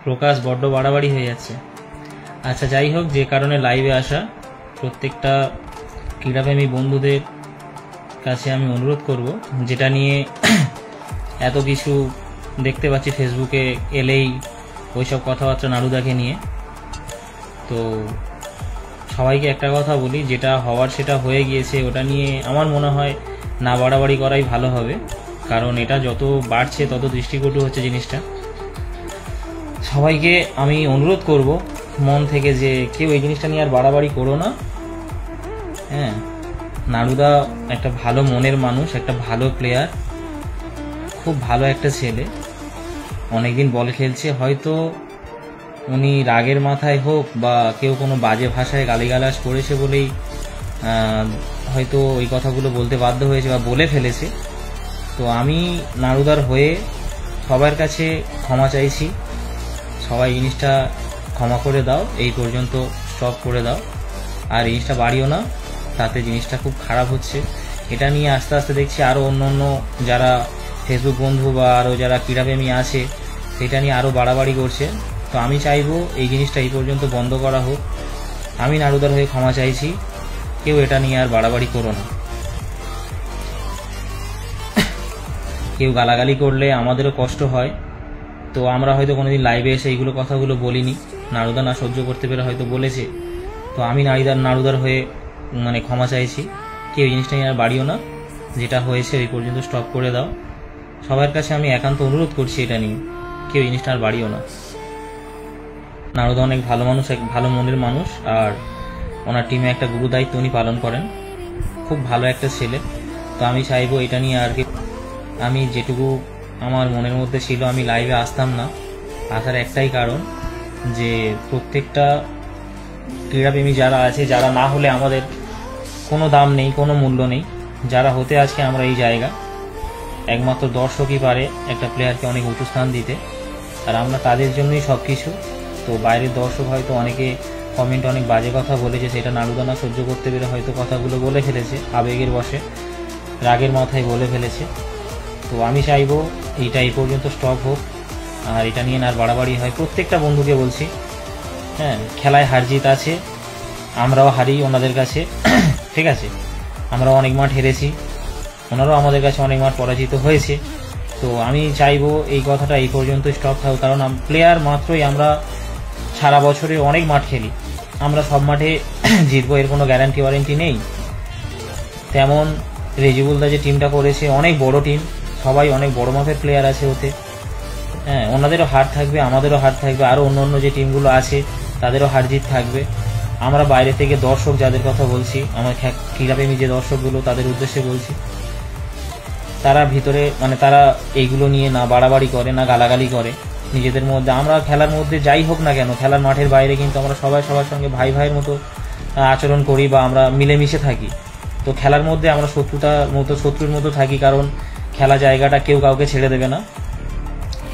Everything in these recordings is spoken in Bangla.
প্রকাশ বড্ড বাড়াবাড়ি হয়ে যাচ্ছে। আচ্ছা, যাই হোক, যে কারণে লাইভে আসা, প্রত্যেকটা ক্রীড়াপ্রেমী বন্ধুদের কাছে আমি অনুরোধ করব, যেটা নিয়ে এত কিছু দেখতে পাচ্ছি ফেসবুকে এলেই ওইসব কথাবার্তা নাড়ুদাকে নিয়ে। তো সবাইকে একটা কথা বলি, যেটা হওয়ার সেটা হয়ে গিয়েছে, ওটা নিয়ে আমার মনে হয় না বাড়াবাড়ি করাই ভালো হবে, কারণ এটা যত বাড়ছে তত দৃষ্টিকটু হচ্ছে জিনিসটা। সবাইকে আমি অনুরোধ করব মন থেকে যে কেউ এই জিনিসটা নিয়ে আর বাড়াবাড়ি করো না। হ্যাঁ, নাড়ুদা একটা ভালো মনের মানুষ, একটা ভালো প্লেয়ার, খুব ভালো একটা ছেলে, অনেকদিন বল খেলছে। হয়তো উনি রাগের মাথায় হোক বা কেউ কোনো বাজে ভাষায় গালিগালাজ করেছে বলেই হয়তো ওই কথাগুলো বলতে বাধ্য হয়েছে বা বলে ফেলেছে। তো আমি নাড়ুদার হয়ে সবার কাছে ক্ষমা চাইছি, সবাই জিনিসটা ক্ষমা করে দাও, এই পর্যন্ত স্টপ করে দাও, আর জিনিসটা বাড়িও না, তাতে জিনিসটা খুব খারাপ হচ্ছে। এটা নিয়ে আস্তে আস্তে দেখছি আরও অন্য অন্য যারা ফেসবুক বন্ধু বা আরও যারা ক্রীড়াপ্রেমী আছে সেটা নিয়ে আরও বাড়াবাড়ি করছে। তো আমি চাইবো এই জিনিসটা এই পর্যন্ত বন্ধ করা হোক। আমি নাড়ুদার হয়ে ক্ষমা চাইছি, কেউ এটা নিয়ে আর বাড়াবাড়ি করো না। কেউ গালাগালি করলে আমাদেরও কষ্ট হয়, তো আমরা হয়তো কোনোদিন লাইভে এসে এইগুলো কথাগুলো বলিনি, নাড়ুদা না সহ্য করতে পেরে হয়তো বলেছে। তো আমি নাড়ুদার হয়ে ক্ষমা চাইছি, কেউ এই জিনিসটা নিয়ে আর বাড়িও না, যেটা হয়েছে এই পর্যন্ত স্টপ করে দাও। সবার কাছে আমি একান্ত অনুরোধ করছি, এটা নিয়ে কেউ জিনিসটা আর বাড়িও না। নাড়ুদা অনেক ভালো মানুষ, এক ভালো মনের মানুষ, আর ওনার টিমে একটা গুরু দায়িত্ব উনি পালন করেন, খুব ভালো একটা ছেলে। তো আমি চাইবো এটা নিয়ে আর কি, আমি যেটুকু আমার মনের মধ্যে ছিল, আমি লাইভে আসতাম না, আসার একটাই কারণ যে প্রত্যেকটা ক্রীড়াপ্রেমী যারা আছে, যারা না হলে আমাদের কোনো দাম নেই, কোনো মূল্য নেই, যারা হতে আজকে আমরা এই জায়গা, একমাত্র দর্শকই পারে একটা প্লেয়ারকে অনেক উঁচু স্থান দিতে, আর আমরা তাদের জন্যই সব কিছু। তো বাইরের দর্শক হয়তো অনেকে কমেন্ট অনেক বাজে কথা বলেছে, সেটা নাড়ুদা না সহ্য করতে পেরে হয়তো কথাগুলো বলে ফেলেছে, আবেগের বশে রাগের মাথায় বলে ফেলেছে। তো আমি চাইবো এইটা এই পর্যন্ত স্টপ হোক, আর এটা নিয়ে না আর বাড়াবাড়ি হয়। প্রত্যেকটা বন্ধুকে বলছি, হ্যাঁ, খেলায় হার জিত আছে, আমরাও হারি ওনাদের কাছে, ঠিক আছে, আমরাও অনেক মাঠ হেরেছি, ওনারাও আমাদের কাছে অনেক মাঠ পরাজিত হয়েছে। তো আমি চাইবো এই কথাটা এই পর্যন্ত স্টপ থাকুক, কারণ প্লেয়ার মাত্রই আমরা সারা বছরে অনেক মাঠ খেলি, আমরা সব মাঠে জিতবো এর কোনো গ্যারান্টি ওয়ারেন্টি নেই। তেমন রেজিবুলদা যে টিমটা করেছে অনেক বড় টিম, সবাই অনেক বড় মাপের প্লেয়ার আছে ওতে। হ্যাঁ, ওনাদেরও হার থাকবে, আমাদেরও হার থাকবে, আরও অন্য অন্য যে টিমগুলো আছে তাদেরও হার জিত থাকবে। আমরা বাইরে থেকে দর্শক যাদের কথা বলছি, আমার ক্রীড়াপ্রেমী যে দর্শকগুলো, তাদের উদ্দেশ্যে বলছি, তারা ভিতরে তারা এইগুলো নিয়ে না বাড়াবাড়ি করে, না গালাগালি করে নিজেদের মধ্যে। আমরা খেলার মধ্যে যাই হোক না কেন, খেলার মাঠের বাইরে কিন্তু আমরা সবাই সবার সঙ্গে ভাই ভাইয়ের মতো আচরণ করি বা আমরা মিলেমিশে থাকি। তো খেলার মধ্যে আমরা শত্রুর মতো থাকি, কারণ খেলা জায়গাটা কেউ কাউকে ছেড়ে দেবে না।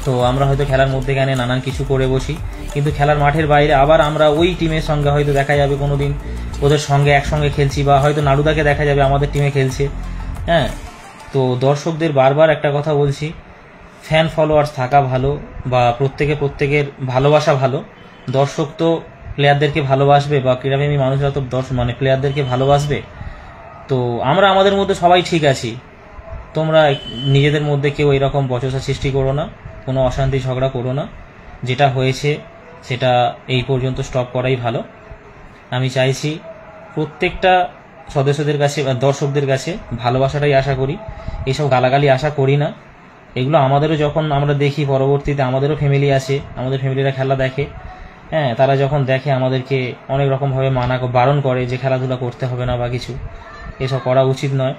তো আমরা হয়তো খেলার মধ্যে গেলে নানান কিছু করে বসি, কিন্তু খেলার মাঠের বাইরে আবার আমরা ওই টিমের সঙ্গে হয়তো দেখা যাবে কোনোদিন ওদের সঙ্গে একসঙ্গে খেলছি, বা হয়তো নাড়ুদাকে দেখা যাবে আমাদের টিমে খেলছে। হ্যাঁ, তো দর্শকদের বারবার একটা কথা বলছি, ফ্যান ফলোয়ার্স থাকা ভালো, বা প্রত্যেকের ভালোবাসা ভালো। দর্শক তো প্লেয়ারদেরকে ভালোবাসবে, বা ক্রীড়াপ্রেমী মানুষরা তো প্লেয়ারদেরকে ভালোবাসবে। তো আমরা আমাদের মধ্যে সবাই ঠিক আছি, তোমরা নিজেদের মধ্যে কেউ এরকম বচসা সৃষ্টি করো না, কোনো অশান্তি ঝগড়া করো না। যেটা হয়েছে সেটা এই পর্যন্ত স্টপ করাই ভালো। আমি চাইছি প্রত্যেকটা সদস্যদের কাছে, দর্শকদের কাছে ভালোবাসাটাই আশা করি, এইসব গালাগালি আশা করি না। এগুলো আমাদেরও যখন আমরা দেখি, পরবর্তীতে আমাদেরও ফ্যামিলি আছে, আমাদের ফ্যামিলিরা খেলা দেখে, হ্যাঁ, তারা যখন দেখে আমাদেরকে অনেক রকমভাবে বারণ করে যে খেলাধুলা করতে হবে না বা কিছু, এসব করা উচিত নয়।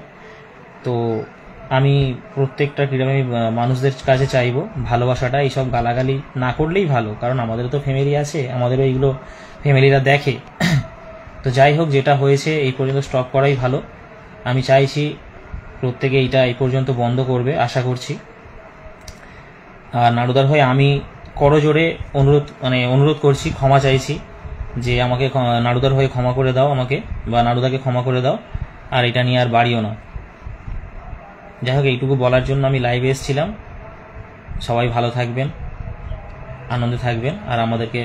তো আমি প্রত্যেকটা ক্রীড়াপ্রেমী মানুষদের কাছে চাইবো ভালোবাসাটা, এইসব গালাগালি না করলেই ভালো, কারণ আমাদেরও তো ফ্যামিলি আছে, আমাদেরও এইগুলো ফ্যামিলিরা দেখে। তো যাই হোক, যেটা হয়েছে এই পর্যন্ত স্টপ করাই ভালো। আমি চাইছি প্রত্যেকে এইটা এই পর্যন্ত বন্ধ করবে, আশা করছি। আর নাড়ুদার হয়ে আমি করজোড়ে অনুরোধ করছি, ক্ষমা চাইছি, যে আমাকে নাড়ুদার হয়ে ক্ষমা করে দাও আমাকে, বা নাড়ুদাকে ক্ষমা করে দাও, আর এটা নিয়ে আর বাড়িও না। যাই হোক, এইটুকু বলার জন্য আমি লাইভে এসেছিলাম। সবাই ভালো থাকবেন। আনন্দে থাকবেন আর আমাদেরকে